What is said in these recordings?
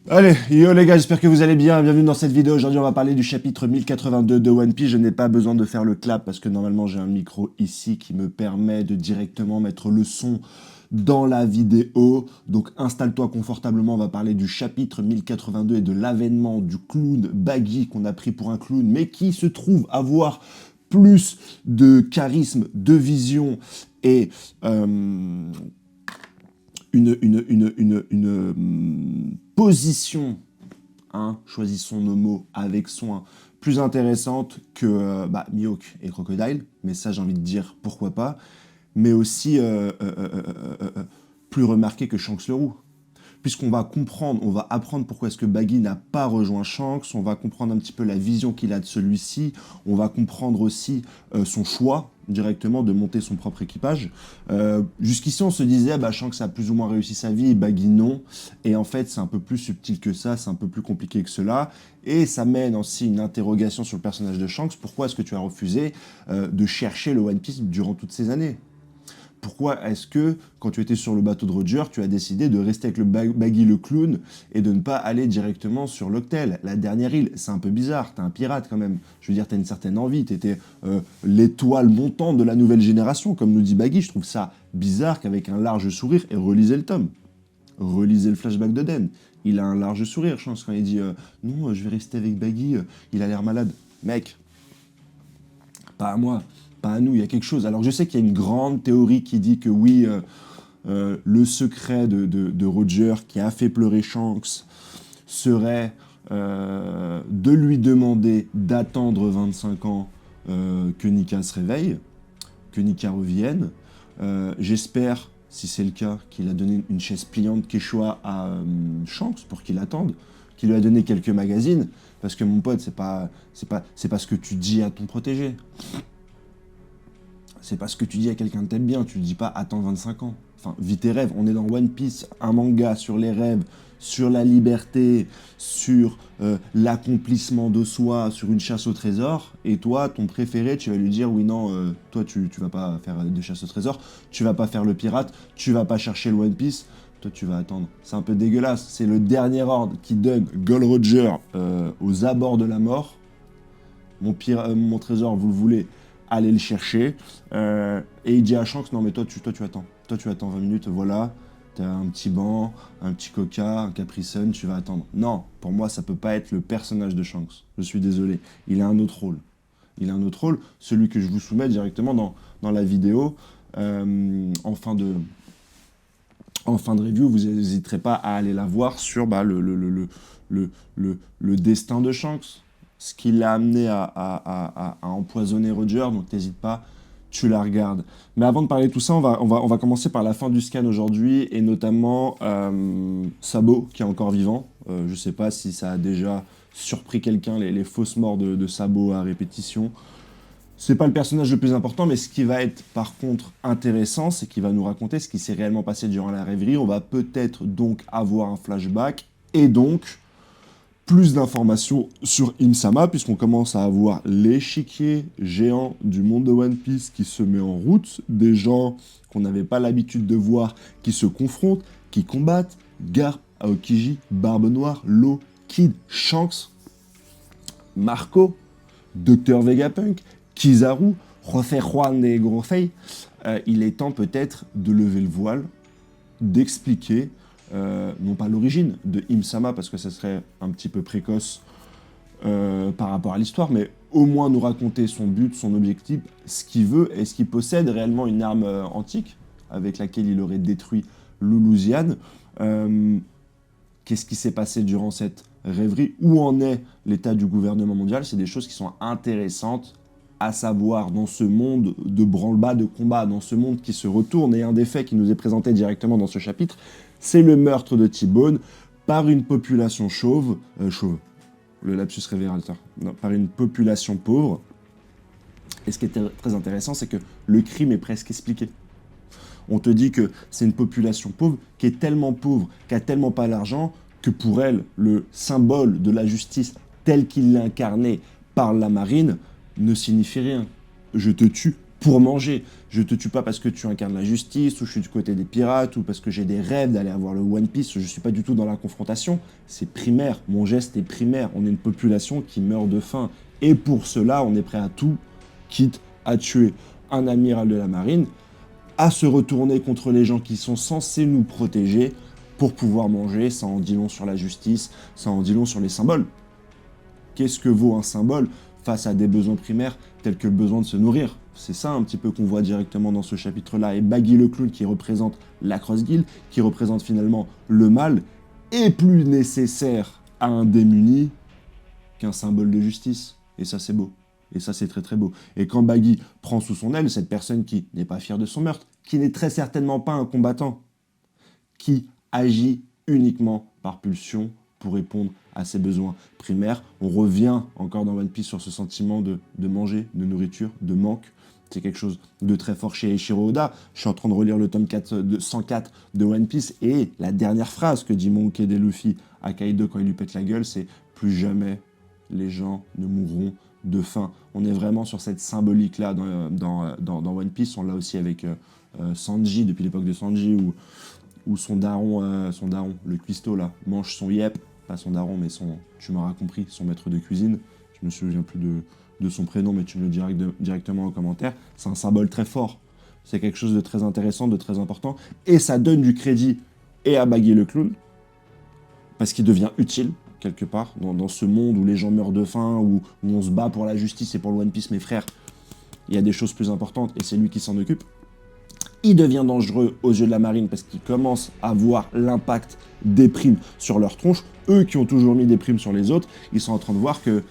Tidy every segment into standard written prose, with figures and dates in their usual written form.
Allez, yo les gars, j'espère que vous allez bien, bienvenue dans cette vidéo. Aujourd'hui on va parler du chapitre 1082 de One Piece. Je n'ai pas besoin de faire le clap parce que normalement j'ai un micro ici qui me permet de directement mettre le son dans la vidéo. Donc installe-toi confortablement, on va parler du chapitre 1082 et de l'avènement du clown Baggy qu'on a pris pour un clown mais qui se trouve avoir plus de charisme, de vision et une position, hein, choisissons nos mots avec soin, plus intéressante que Mihawk et Crocodile, mais ça j'ai envie de dire pourquoi pas, mais aussi plus remarqué que Shanks le Roux. Puisqu'on va comprendre, on va apprendre pourquoi est-ce que Baggy n'a pas rejoint Shanks, on va comprendre un petit peu la vision qu'il a de celui-ci, on va comprendre aussi son choix directement de monter son propre équipage. Jusqu'ici, on se disait, Shanks a plus ou moins réussi sa vie et Baggy non. Et en fait, c'est un peu plus subtil que ça, c'est un peu plus compliqué que cela. Et ça mène aussi une interrogation sur le personnage de Shanks. Pourquoi est-ce que tu as refusé de chercher le One Piece durant toutes ces années ? Pourquoi est-ce que, quand tu étais sur le bateau de Roger, tu as décidé de rester avec le Baggy le clown et de ne pas aller directement sur l'Octel, la dernière île? C'est un peu bizarre, t'es un pirate quand même. Je veux dire, t'as une certaine envie, t'étais l'étoile montante de la nouvelle génération, comme nous dit Baggy. Je trouve ça bizarre qu'avec un large sourire, et relisez le tome, relisez le flashback de Den, il a un large sourire, je pense, quand il dit non, je vais rester avec Baggy, il a l'air malade. Mec, pas à moi, pas à nous, il y a quelque chose. Alors je sais qu'il y a une grande théorie qui dit que oui, le secret de Roger qui a fait pleurer Shanks serait de lui demander d'attendre 25 ans que Nika se réveille, que Nika revienne. J'espère, si c'est le cas, qu'il a donné une chaise pliante Quechua à Shanks pour qu'il attende, qu'il lui a donné quelques magazines, parce que mon pote, c'est pas ce que tu dis à ton protégé. C'est pas ce que tu dis à quelqu'un que t'aimes bien, tu lui dis pas attends 25 ans. Enfin, vis tes rêves, on est dans One Piece, un manga sur les rêves, sur la liberté, sur l'accomplissement de soi, sur une chasse au trésor, et toi, ton préféré, tu vas lui dire oui non, toi tu vas pas faire de chasse au trésor, tu vas pas faire le pirate, tu vas pas chercher le One Piece, toi tu vas attendre. C'est un peu dégueulasse, c'est le dernier ordre qui donne Gold Roger aux abords de la mort. Mon trésor, vous le voulez, allez le chercher. Et il dit à Shanks, non mais toi tu attends. Toi tu attends 20 minutes, voilà. T'as un petit banc, un petit coca, un Capri Sun, tu vas attendre. Non, pour moi ça peut pas être le personnage de Shanks. Je suis désolé. Il a un autre rôle. Il a un autre rôle, celui que je vous soumets directement dans la vidéo. En fin de review, vous n'hésiterez pas à aller la voir sur le destin de Shanks, ce qui l'a amené à empoisonner Roger, donc n'hésite pas, tu la regardes. Mais avant de parler de tout ça, on va commencer par la fin du scan aujourd'hui, et notamment Sabo, qui est encore vivant. Je sais pas si ça a déjà surpris quelqu'un, les fausses morts de Sabo à répétition. C'est pas le personnage le plus important, mais ce qui va être par contre intéressant, c'est qu'il va nous raconter ce qui s'est réellement passé durant la rêverie. On va peut-être donc avoir un flashback, et donc plus d'informations sur Im-sama, puisqu'on commence à avoir l'échiquier géant du monde de One Piece qui se met en route, des gens qu'on n'avait pas l'habitude de voir qui se confrontent, qui combattent, Garp, Aokiji, Barbe Noire, Law, Kid, Shanks, Marco, Dr Vegapunk, Kizaru, José Juan de Grofei. Il est temps peut-être de lever le voile, d'expliquer non pas l'origine de Im-sama, parce que ça serait un petit peu précoce par rapport à l'histoire, mais au moins nous raconter son but, son objectif, ce qu'il veut. Est-ce qu'il possède réellement une arme antique avec laquelle il aurait détruit Luluziane? Qu'est-ce qui s'est passé durant cette rêverie? Où en est l'état du gouvernement mondial? C'est des choses qui sont intéressantes à savoir dans ce monde de branle-bas, de combat, dans ce monde qui se retourne. Et un des faits qui nous est présenté directement dans ce chapitre, c'est le meurtre de T-Bone par une population chauve, le lapsus révélateur, par une population pauvre. Et ce qui est très intéressant, c'est que le crime est presque expliqué. On te dit que c'est une population pauvre qui est tellement pauvre, qui a tellement pas d'argent, que pour elle, le symbole de la justice tel qu'il l'est incarné par la marine ne signifie rien. Je te tue pour manger. Je te tue pas parce que tu incarnes la justice, ou je suis du côté des pirates, ou parce que j'ai des rêves d'aller avoir le One Piece. Je suis pas du tout dans la confrontation. C'est primaire. Mon geste est primaire. On est une population qui meurt de faim. Et pour cela, on est prêt à tout, quitte à tuer un amiral de la marine, à se retourner contre les gens qui sont censés nous protéger pour pouvoir manger. Ça en dit long sur la justice, ça en dit long sur les symboles. Qu'est-ce que vaut un symbole face à des besoins primaires tels que le besoin de se nourrir? C'est ça un petit peu qu'on voit directement dans ce chapitre-là. Et Baggy le clown, qui représente la Cross Guild, qui représente finalement le mal, est plus nécessaire à un démuni qu'un symbole de justice. Et ça, c'est beau. Et ça, c'est très très beau. Et quand Baggy prend sous son aile cette personne qui n'est pas fière de son meurtre, qui n'est très certainement pas un combattant, qui agit uniquement par pulsion pour répondre à ses besoins primaires. On revient encore dans One Piece sur ce sentiment de manger, de nourriture, de manque. C'est quelque chose de très fort chez Eiichiro Oda. Je suis en train de relire le tome 104 de One Piece, et la dernière phrase que dit Monkey D. Luffy à Kaido quand il lui pète la gueule, c'est « Plus jamais les gens ne mourront de faim ». On est vraiment sur cette symbolique-là dans One Piece. On l'a aussi avec Sanji, depuis l'époque de Sanji, où son daron, le cuistot là, mange son yep, pas son daron, mais tu m'auras compris, son maître de cuisine. Je me souviens plus de son prénom, mais tu me le diras directement en commentaire. C'est un symbole très fort. C'est quelque chose de très intéressant, de très important. Et ça donne du crédit et à Baggy le clown, parce qu'il devient utile, quelque part, dans ce monde où les gens meurent de faim, où on se bat pour la justice et pour le One Piece, mes frères. Il y a des choses plus importantes, et c'est lui qui s'en occupe. Il devient dangereux aux yeux de la marine parce qu'il commence à voir l'impact des primes sur leur tronche. Eux qui ont toujours mis des primes sur les autres, ils sont en train de voir que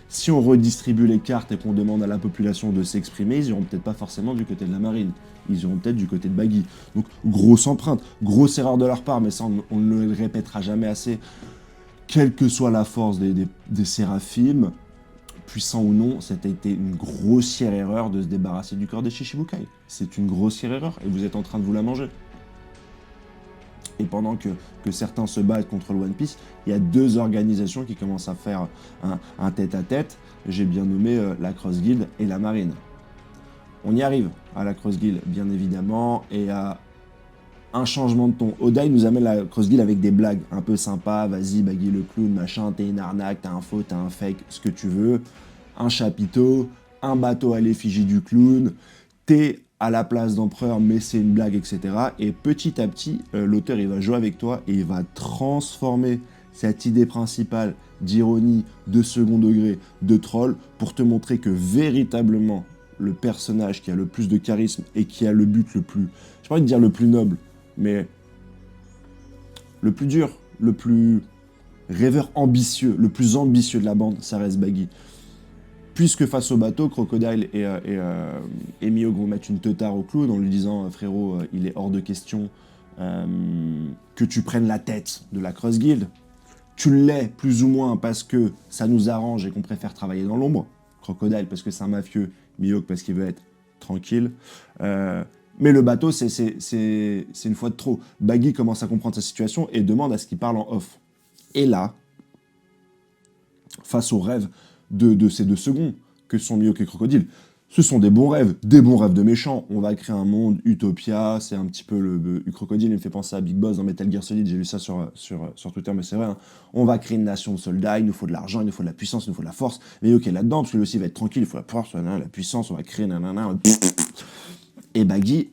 si on redistribue les cartes et qu'on demande à la population de s'exprimer, ils iront peut-être pas forcément du côté de la marine. Ils iront peut-être du côté de Baggy. Donc, grosse empreinte, grosse erreur de leur part, mais ça, on ne le répétera jamais assez. Quelle que soit la force des séraphimes, puissant ou non, ça a été une grossière erreur de se débarrasser du corps des Shichibukai. C'est une grossière erreur, et vous êtes en train de vous la manger. Et pendant que certains se battent contre le One Piece, il y a deux organisations qui commencent à faire un tête-à-tête. J'ai bien nommé la Cross Guild et la Marine. On y arrive à la Cross Guild, bien évidemment, et à un changement de ton. Oda, il nous amène la Cross Guild avec des blagues un peu sympas. Vas-y, Baggy le clown, machin, t'es une arnaque, t'as un faux, t'as un fake, ce que tu veux. Un chapiteau, un bateau à l'effigie du clown, t'es à la place d'empereur, mais c'est une blague, etc. Et petit à petit, l'auteur, il va jouer avec toi et il va transformer cette idée principale d'ironie, de second degré, de troll, pour te montrer que véritablement, le personnage qui a le plus de charisme et qui a le but le plus, j'ai pas envie de dire le plus noble, mais le plus dur, le plus rêveur ambitieux, le plus ambitieux de la bande, ça reste Baggy. Puisque face au bateau, Crocodile et Mihawk vont mettre une teutard au clown en lui disant « Frérot, il est hors de question que tu prennes la tête de la Cross Guild. Tu l'es plus ou moins parce que ça nous arrange et qu'on préfère travailler dans l'ombre. Crocodile parce que c'est un mafieux, Mihawk parce qu'il veut être tranquille. Mais le bateau, c'est une fois de trop. » Baggy commence à comprendre sa situation et demande à ce qu'il parle en off. Et là, face au rêve de ces deux secondes que sont Mihawk et Crocodile, ce sont des bons rêves de méchants. On va créer un monde, Utopia, c'est un petit peu le Crocodile, il me fait penser à Big Boss dans Metal Gear Solid, j'ai lu ça sur Twitter, mais c'est vrai. Hein. On va créer une nation de soldats, il nous faut de l'argent, il nous faut de la puissance, il nous faut de la force. Mihawk est là-dedans, parce que lui aussi va être tranquille, il faut la force, la puissance, on va créer nanana. Et Baggy,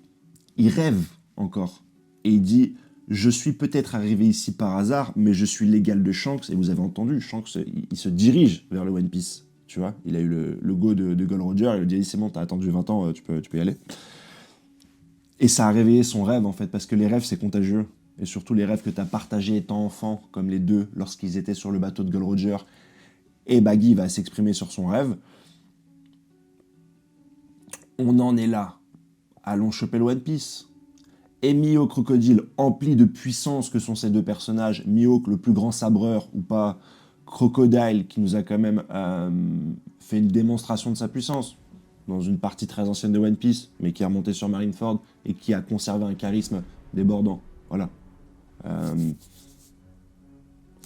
il rêve encore. Et il dit... Je suis peut-être arrivé ici par hasard, mais je suis l'égal de Shanks, et vous avez entendu, Shanks, il se dirige vers le One Piece, tu vois. Il a eu le go de Gold Roger, il lui dit « C'est bon, t'as attendu 20 ans, tu peux y aller ». Et ça a réveillé son rêve, en fait, parce que les rêves, c'est contagieux. Et surtout les rêves que t'as partagés étant enfant, comme les deux, lorsqu'ils étaient sur le bateau de Gold Roger. Et Baggy va s'exprimer sur son rêve. On en est là. Allons choper le One Piece. Et Mihawk Crocodile, empli de puissance que sont ces deux personnages, Mihawk le plus grand sabreur ou pas, Crocodile qui nous a quand même fait une démonstration de sa puissance dans une partie très ancienne de One Piece, mais qui est remonté sur Marineford et qui a conservé un charisme débordant. Voilà.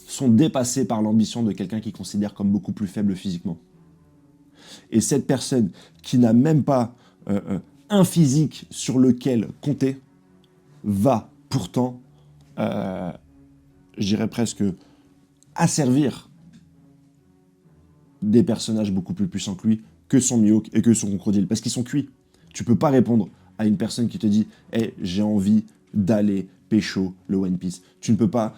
Sont dépassés par l'ambition de quelqu'un qui considère comme beaucoup plus faible physiquement. Et cette personne qui n'a même pas un physique sur lequel compter, va pourtant, je dirais presque, asservir des personnages beaucoup plus puissants que lui, que son Mihawk et que son Crocodile, parce qu'ils sont cuits. Tu peux pas répondre à une personne qui te dit hey, j'ai envie d'aller pécho le One Piece. Tu ne peux pas.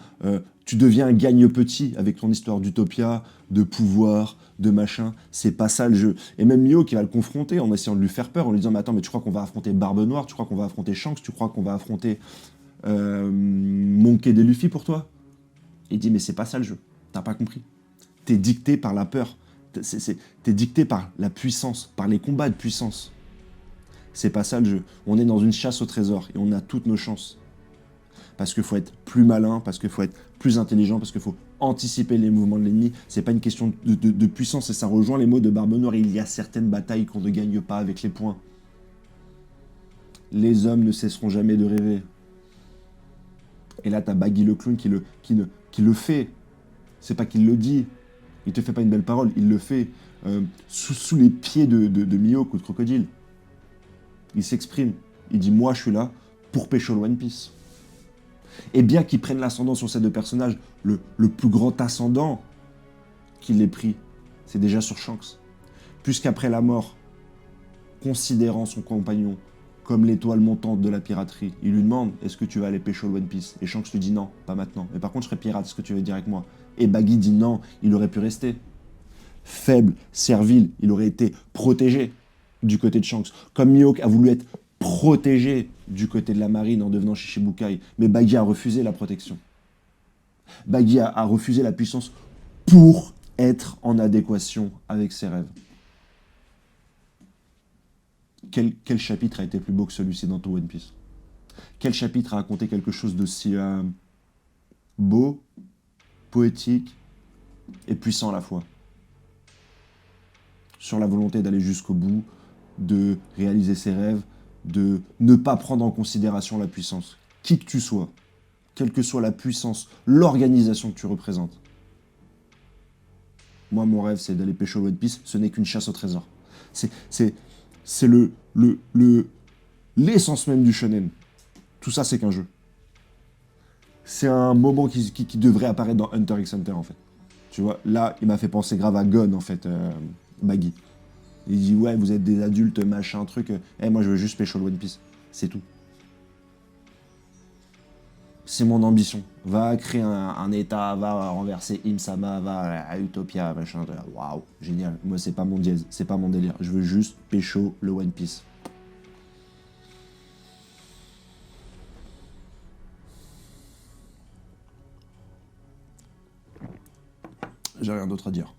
Tu deviens un gagne-petit avec ton histoire d'utopia, de pouvoir, de machin. C'est pas ça le jeu. Et même Mihawk qui va le confronter en essayant de lui faire peur, en lui disant mais attends, mais tu crois qu'on va affronter Barbe Noire, tu crois qu'on va affronter Shanks, tu crois qu'on va affronter Monkey D. Luffy pour toi? Il dit mais c'est pas ça le jeu. T'as pas compris. T'es dicté par la peur. T'es dicté par la puissance, par les combats de puissance. C'est pas ça le jeu. On est dans une chasse au trésor et on a toutes nos chances. Parce qu'il faut être plus malin, parce qu'il faut être plus intelligent, parce qu'il faut anticiper les mouvements de l'ennemi. C'est pas une question de puissance et ça rejoint les mots de Barbe Noire. Il y a certaines batailles qu'on ne gagne pas avec les poings. Les hommes ne cesseront jamais de rêver. Et là, t'as Baggy le clown qui le fait. C'est pas qu'il le dit. Il te fait pas une belle parole, il le fait sous les pieds de Mihawk ou de Crocodile. Il s'exprime. Il dit moi je suis là pour pécho le One Piece. Et bien qu'il prenne l'ascendant sur ces deux personnages, le plus grand ascendant qu'il ait pris, c'est déjà sur Shanks. Puisqu'après la mort, considérant son compagnon comme l'étoile montante de la piraterie, il lui demande est-ce que tu vas aller pécho le One Piece? Et Shanks lui dit non, pas maintenant. Mais par contre je serai pirate, est-ce que tu veux dire avec moi? Et Baggy dit non, il aurait pu rester. Faible, servile, il aurait été protégé du côté de Shanks. Comme Mihawk a voulu être protégé du côté de la marine en devenant Shichibukai, mais Baggy a refusé la protection. Baggy a refusé la puissance pour être en adéquation avec ses rêves. Quel chapitre a été plus beau que celui-ci dans ton One Piece? Quel chapitre a raconté quelque chose de si beau, poétique et puissant à la fois? Sur la volonté d'aller jusqu'au bout, de réaliser ses rêves, de ne pas prendre en considération la puissance. Qui que tu sois, quelle que soit la puissance, l'organisation que tu représentes. Moi, mon rêve, c'est d'aller pêcher au One Piece, ce n'est qu'une chasse au trésor. C'est l'essence même du shonen. Tout ça, c'est qu'un jeu. C'est un moment qui devrait apparaître dans Hunter x Hunter, en fait. Tu vois, là, il m'a fait penser grave à Gon, en fait, Baggy. Il dit, ouais, vous êtes des adultes, machin, truc. Moi, je veux juste pêcher le One Piece. C'est tout. C'est mon ambition. Va créer un état, va renverser Im-sama, va à Utopia, machin. Waouh, génial. Moi, c'est pas mon dièse, c'est pas mon délire. Je veux juste pécho le One Piece. J'ai rien d'autre à dire.